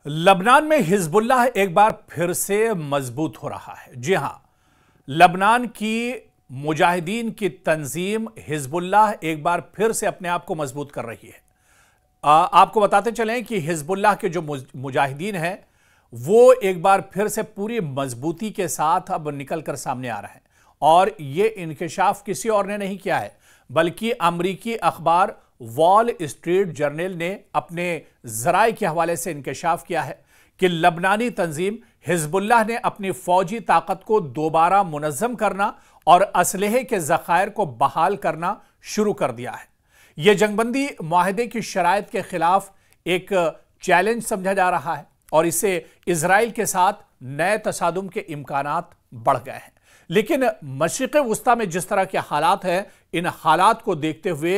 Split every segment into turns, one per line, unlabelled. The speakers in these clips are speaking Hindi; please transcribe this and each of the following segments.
लबनान में हिजबुल्लाह एक बार फिर से मजबूत हो रहा है। जी हां, लबनान की मुजाहिदीन की तंजीम हिजबुल्लाह एक बार फिर से अपने आप को मजबूत कर रही है। आपको बताते चलें कि हिजबुल्लाह के जो मुजाहिदीन हैं वो एक बार फिर से पूरी मजबूती के साथ अब निकल कर सामने आ रहे हैं और ये इंकशाफ किसी और ने नहीं किया है बल्कि अमरीकी अखबार वॉल स्ट्रीट जर्नल ने अपने जराए के हवाले से इंकशाफ किया है कि लबनानी तंजीम हिजबुल्लाह ने अपनी फौजी ताकत को दोबारा मुनज़्ज़म करना और असलहे के ज़खायर को बहाल करना शुरू कर दिया है। यह जंगबंदी मुआहदे की शराइत के खिलाफ एक चैलेंज समझा जा रहा है और इससे इजराइल के साथ नए तसादुम के इम्कानात बढ़ गए हैं। लेकिन मशरिक़ वुस्ता में जिस तरह के हालात हैं, इन हालात को देखते हुए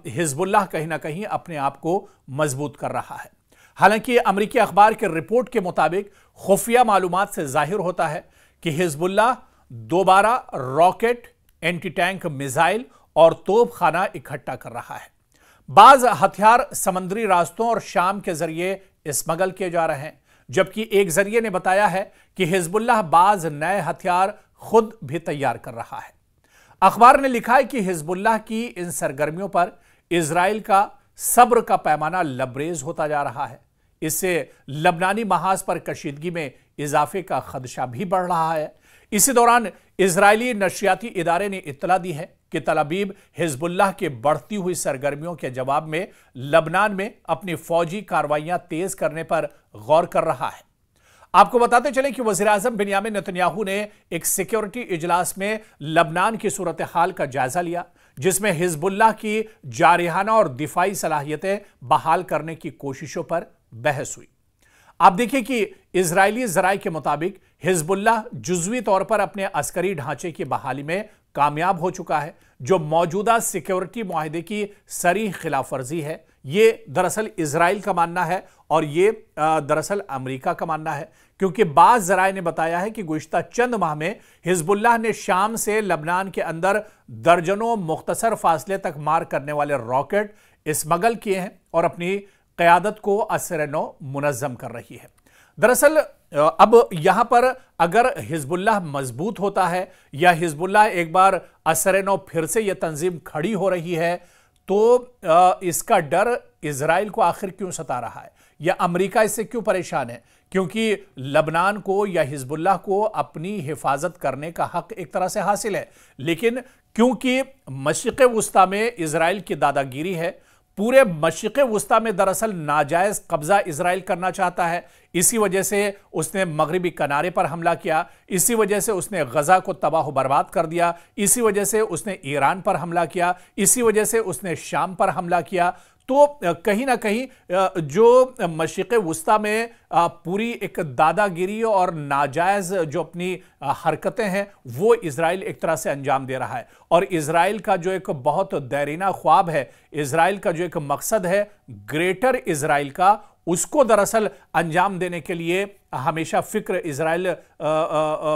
हिजबुल्लाह कहीं ना कहीं अपने आप को मजबूत कर रहा है। हालांकि अमरीकी अखबार के रिपोर्ट के मुताबिक खुफिया मालूमात से जाहिर होता है कि हिजबुल्लाह दोबारा रॉकेट, एंटी टैंक मिसाइल और तोप खाना इकट्ठा कर रहा है। बाज हथियार समंदरी रास्तों और शाम के जरिए स्मगल किए जा रहे हैं, जबकि एक जरिए ने बताया है कि हिजबुल्लाह बाज नए हथियार खुद भी तैयार कर रहा है। अखबार ने लिखा है कि हिजबुल्लाह की इन सरगर्मियों पर इजराइल का सब्र का पैमाना लबरेज होता जा रहा है। इससे लबनानी महाज पर कशीदगी में इजाफे का खदशा भी बढ़ रहा है। इसी दौरान इजरायली नशियाती इदारे ने इत्तला दी है कि तल अवीव हिजबुल्लाह के बढ़ती हुई सरगर्मियों के जवाब में लबनान में अपनी फौजी कार्रवाइयां तेज करने पर गौर कर रहा है। आपको बताते चलें कि वज़ीर-ए-आज़म बिन्यामिन नेतन्याहू ने एक सिक्योरिटी इजलास में लबनान की सूरत हाल का जायजा लिया, जिसमें हिजबुल्लाह की जारिहाना और दिफाई सलाहियतें बहाल करने की कोशिशों पर बहस हुई। आप देखिए कि इजरायली जराए के मुताबिक हिजबुल्लाह जुज़वी तौर पर अपने अस्करी ढांचे की बहाली में कामयाब हो चुका है, जो मौजूदा सिक्योरिटी मुआहदे की सरीह खिलाफ वर्जी है। ये दरअसल इजराइल का मानना है और ये दरअसल अमेरिका का मानना है, क्योंकि बाज़ ज़राए ने बताया है कि गुज़िश्ता चंद माह में हिजबुल्लाह ने शाम से लबनान के अंदर दर्जनों मुख्तसर फासले तक मार करने वाले रॉकेट स्मगल किए हैं और अपनी क़यादत को असर-ए-नौ मुनज़्ज़म कर रही है। दरअसल अब यहां पर अगर हिजबुल्लाह मजबूत होता है या हिजबुल्लाह एक बार असर-ए-नौ फिर से यह तंजीम खड़ी हो रही है, तो इसका डर इजराइल को आखिर क्यों सता रहा है या अमेरिका इससे क्यों परेशान है? क्योंकि लबनान को या हिजबुल्लाह को अपनी हिफाजत करने का हक एक तरह से हासिल है, लेकिन क्योंकि मशरिक़ वुस्ता में इजराइल की दादागिरी है, पूरे मशरिक़ वुस्ता में दरअसल नाजायज कब्जा इजराइल करना चाहता है। इसी वजह से उसने मगरिबी किनारे पर हमला किया, इसी वजह से उसने गजा को तबाह बर्बाद कर दिया, इसी वजह से उसने ईरान पर हमला किया, इसी वजह से उसने शाम पर हमला किया। तो कहीं ना कहीं जो मशरिक़ वुस्ता में पूरी एक दादागिरी और नाजायज जो अपनी हरकतें हैं वो इजराइल एक तरह से अंजाम दे रहा है। और इजराइल का जो एक बहुत दैरीना ख्वाब है, इजराइल का जो एक मकसद है ग्रेटर इजराइल का, उसको दरअसल अंजाम देने के लिए हमेशा इजराइल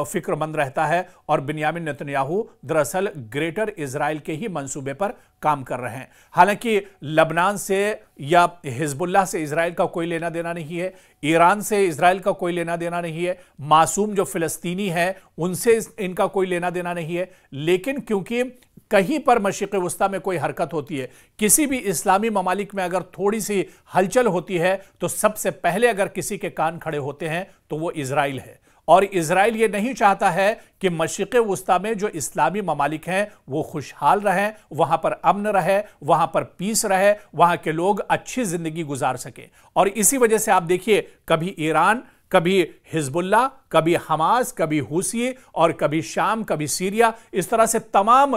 फिक्रमंद रहता है और बिन्यामिन नेतन्याहू दरअसल ग्रेटर इजराइल के ही मंसूबे पर काम कर रहे हैं। हालांकि लबनान से या हिजबुल्लाह से इजराइल का कोई लेना देना नहीं है, ईरान से इजराइल का कोई लेना देना नहीं है, मासूम जो फिलिस्तीनी है उनसे इनका कोई लेना देना नहीं है। लेकिन क्योंकि कहीं पर मशरिक़ वुस्ता में कोई हरकत होती है, किसी भी इस्लामी ममालिक में अगर थोड़ी सी हलचल होती है, तो सबसे पहले अगर किसी के कान खड़े होते हैं तो वो इजराइल है। और इजराइल ये नहीं चाहता है कि मशरिक़ वुस्ता में जो इस्लामी ममालिक हैं वो खुशहाल रहें, वहां पर अमन रहे, वहां पर पीस रहे, वहां के लोग अच्छी जिंदगी गुजार सके। और इसी वजह से आप देखिए, कभी ईरान, कभी हिजबुल्लाह, कभी हमास, कभी हुसी और कभी शाम, कभी सीरिया, इस तरह से तमाम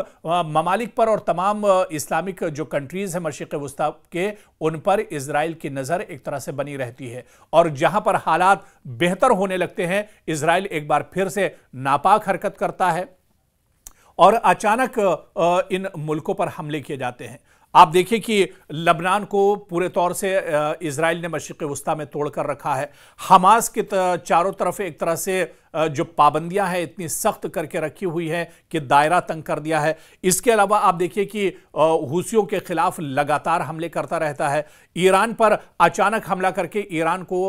ममालिक पर और तमाम इस्लामिक जो कंट्रीज हैं मशरिक़ वुस्ता के, उन पर इजराइल की नज़र एक तरह से बनी रहती है। और जहां पर हालात बेहतर होने लगते हैं, इजराइल एक बार फिर से नापाक हरकत करता है और अचानक इन मुल्कों पर हमले किए जाते हैं। आप देखिए कि लबनान को पूरे तौर से इजराइल ने मशरिक़ वुस्ता में तोड़ कर रखा है। हमास के चारों तरफ एक तरह से जो पाबंदियां हैं इतनी सख्त करके रखी हुई हैं कि दायरा तंग कर दिया है। इसके अलावा आप देखिए कि हूसियों के खिलाफ लगातार हमले करता रहता है। ईरान पर अचानक हमला करके ईरान को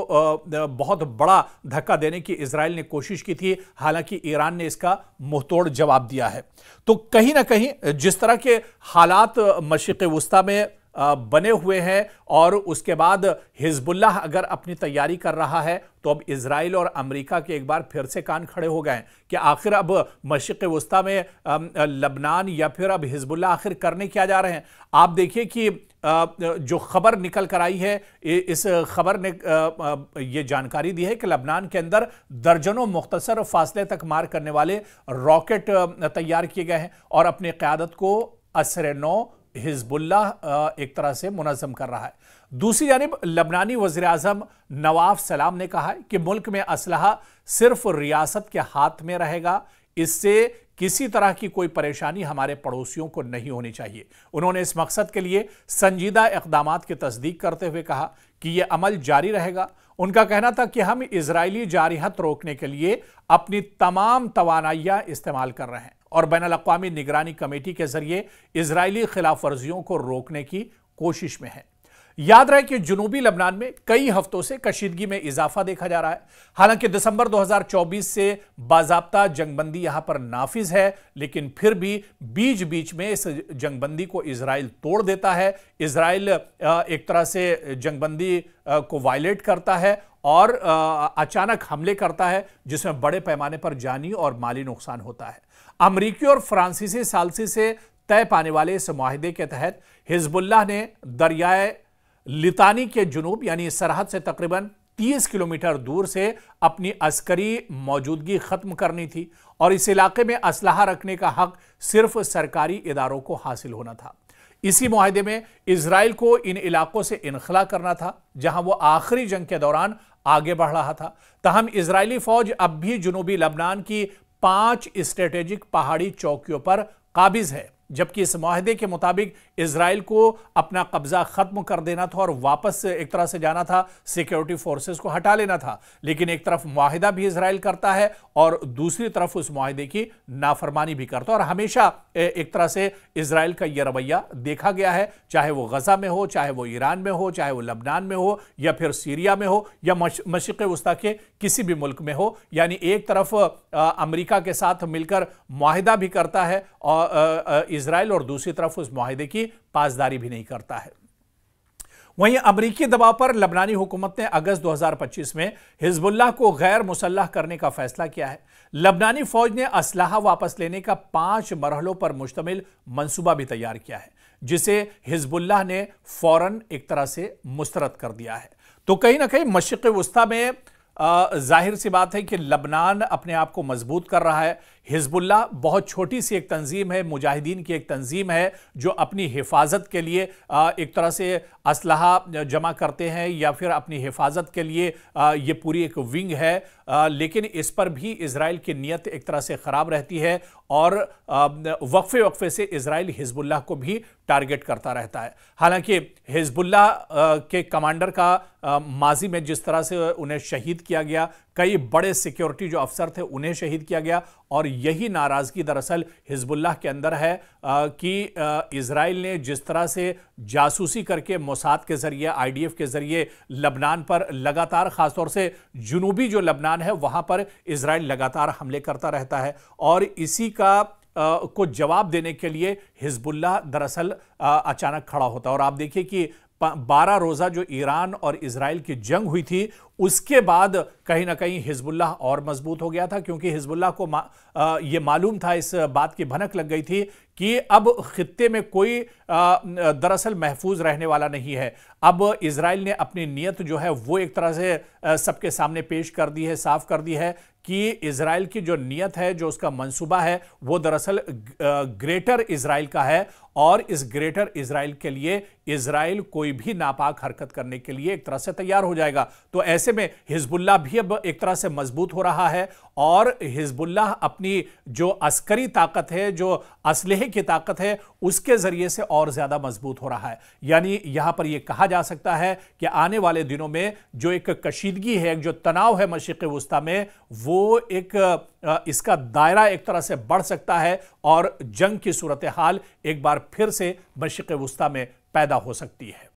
बहुत बड़ा धक्का देने की इजराइल ने कोशिश की थी, हालांकि ईरान ने इसका मुंहतोड़ जवाब दिया है। तो कहीं ना कहीं जिस तरह के हालात मशरिक़ वुस्ता में बने हुए हैं और उसके बाद हिजबुल्लाह अगर अपनी तैयारी कर रहा है, तो अब इजराइल और अमेरिका के एक बार फिर से कान खड़े हो गए कि आखिर अब मशरिक़ वुस्ता में लबनान या फिर अब हिजबुल्लाह आखिर करने क्या जा रहे हैं। आप देखिए कि जो खबर निकल कर आई है, इस खबर ने यह जानकारी दी है कि लबनान के अंदर दर्जनों मुख्तसर फासले तक मार करने वाले रॉकेट तैयार किए गए हैं और अपनी क़यादत को असर-ए-नौ हिजबुल्लाह एक तरह से मुनज़्ज़म कर रहा है। दूसरी जानिब लबनानी वज़ीर-ए-आज़म नवाफ सलाम ने कहा है कि मुल्क में असलहा सिर्फ रियासत के हाथ में रहेगा, इससे किसी तरह की कोई परेशानी हमारे पड़ोसियों को नहीं होनी चाहिए। उन्होंने इस मकसद के लिए संजीदा इक़दामात की तस्दीक करते हुए कहा कि यह अमल जारी रहेगा। उनका कहना था कि हम इजरायली जारिहत रोकने के लिए अपनी तमाम तवानाइयाँ इस्तेमाल कर रहे हैं और बैनुल-अक़वामी निगरानी कमेटी के जरिए इजरायली खिलाफ वर्जियों को रोकने की कोशिश में है। याद रहे कि जुनूबी लबनान में कई हफ्तों से कशीदगी में इजाफा देखा जा रहा है। हालांकि दिसंबर 2024 से बाज़ाब्ता जंगबंदी यहां पर नाफिज है, लेकिन फिर भी बीच बीच में इस जंगबंदी को इजराइल तोड़ देता है। इजराइल एक तरह से जंगबंदी को वायलेट करता है और अचानक हमले करता है, जिसमें बड़े पैमाने पर जानी और माली नुकसान होता है। अमरीकी और फ्रांसीसी सालसी से तय पाने वाले इस मुआहिदे के तहत हिजबुल्लाह ने दरियाए लितानी के जुनूब यानी सरहद से तकरीबन 30 किलोमीटर दूर से अपनी अस्करी मौजूदगी खत्म करनी थी और इस इलाके में असलहा रखने का हक सिर्फ सरकारी इदारों को हासिल होना था। इसी मुआहिदे में इजराइल को इन इलाकों से इनखला करना था जहां वो आखिरी जंग के दौरान आगे बढ़ रहा था। तहम इजरायली फौज अब भी जुनूबी लबनान की 5 स्ट्रेटेजिक पहाड़ी चौकियों पर काबिज है, जबकि इस मुआहिदे के मुताबिक इजराइल को अपना कब्जा खत्म कर देना था और वापस एक तरह से जाना था, सिक्योरिटी फोर्सेस को हटा लेना था। लेकिन एक तरफ मुआहिदा भी इजराइल करता है और दूसरी तरफ उस मुआहिदे की नाफरमानी भी करता है और हमेशा एक तरह से इजराइल का यह रवैया देखा गया है, चाहे वो गजा में हो, चाहे वो ईरान में हो, चाहे वो लबनान में हो या फिर सीरिया में हो या मशरिक़ वुस्ता के किसी भी मुल्क में हो। यानी एक तरफ अमेरिका के साथ मिलकर मुआहिदा भी करता है और इजराइल और दूसरी तरफ उस मुआहिदे की पासदारी भी नहीं करता है। वहीं अमरीकी दबाव पर लबनानी हुकूमत ने अगस्त 2025 में हिजबुल्लाह को गैर मुसल्लह करने का फैसला किया है। लबनानी फौज ने असलहा वापस लेने का 5 मरहलों पर मुश्तमिल मंसूबा भी तैयार किया है, जिसे हिजबुल्लाह ने फौरन एक तरह से मुस्तरद कर दिया है। तो कहीं ना कहीं मशरिक़ वुस्ता में जाहिर सी बात है कि लबनान अपने आप को मजबूत कर रहा है। हिजबुल्लाह बहुत छोटी सी एक तंजीम है, मुजाहिदीन की एक तंजीम है जो अपनी हिफाजत के लिए एक तरह से असलहा जमा करते हैं या फिर अपनी हिफाजत के लिए ये पूरी एक विंग है। लेकिन इस पर भी इजराइल की नीयत एक तरह से ख़राब रहती है और वक्फे वक्फे से इजराइल हिजबुल्लाह को भी टारगेट करता रहता है। हालांकि हिजबुल्लाह के कमांडर का माजी में जिस तरह से उन्हें शहीद किया गया, कई बड़े सिक्योरिटी जो अफसर थे उन्हें शहीद किया गया और यही नाराज़गी दरअसल हिजबुल्लाह के अंदर है कि इजराइल ने जिस तरह से जासूसी करके मोसाद के ज़रिए, IDF के ज़रिए लबनान पर लगातार, ख़ासतौर से जुनूबी जो लबनान है वहाँ पर इजराइल लगातार हमले करता रहता है और इसी का को जवाब देने के लिए हिजबुल्लाह दरअसल अचानक खड़ा होता है। और आप देखिए कि 12 रोज़ा जो ईरान और इजराइल की जंग हुई थी, उसके बाद कहीं ना कहीं हिजबुल्लाह और मजबूत हो गया था, क्योंकि हिजबुल्लाह को ये मालूम था, इस बात की भनक लग गई थी कि अब खित्ते में कोई दरअसल महफूज रहने वाला नहीं है। अब इजराइल ने अपनी नीयत जो है वो एक तरह से सबके सामने पेश कर दी है, साफ कर दी है कि इजराइल की जो नीयत है, जो उसका मंसूबा है, वो दरअसल ग्रेटर इजराइल का है और इस ग्रेटर इजराइल के लिए इजराइल कोई भी नापाक हरकत करने के लिए एक तरह से तैयार हो जाएगा। तो ऐसे ऐसे में हिजबुल्लाह भी अब एक तरह से मजबूत हो रहा है और हिजबुल्लाह अपनी जो अस्करी ताकत है, जो असलहे की ताकत है, उसके जरिए से और ज्यादा मजबूत हो रहा है। यानी यहां पर यह कहा जा सकता है कि आने वाले दिनों में जो एक कशीदगी है, जो तनाव है मशरिक़ वुस्ता में, वो एक इसका दायरा एक तरह से बढ़ सकता है और जंग की सूरत हाल एक बार फिर से मशरिक़ वुस्ता में पैदा हो सकती है।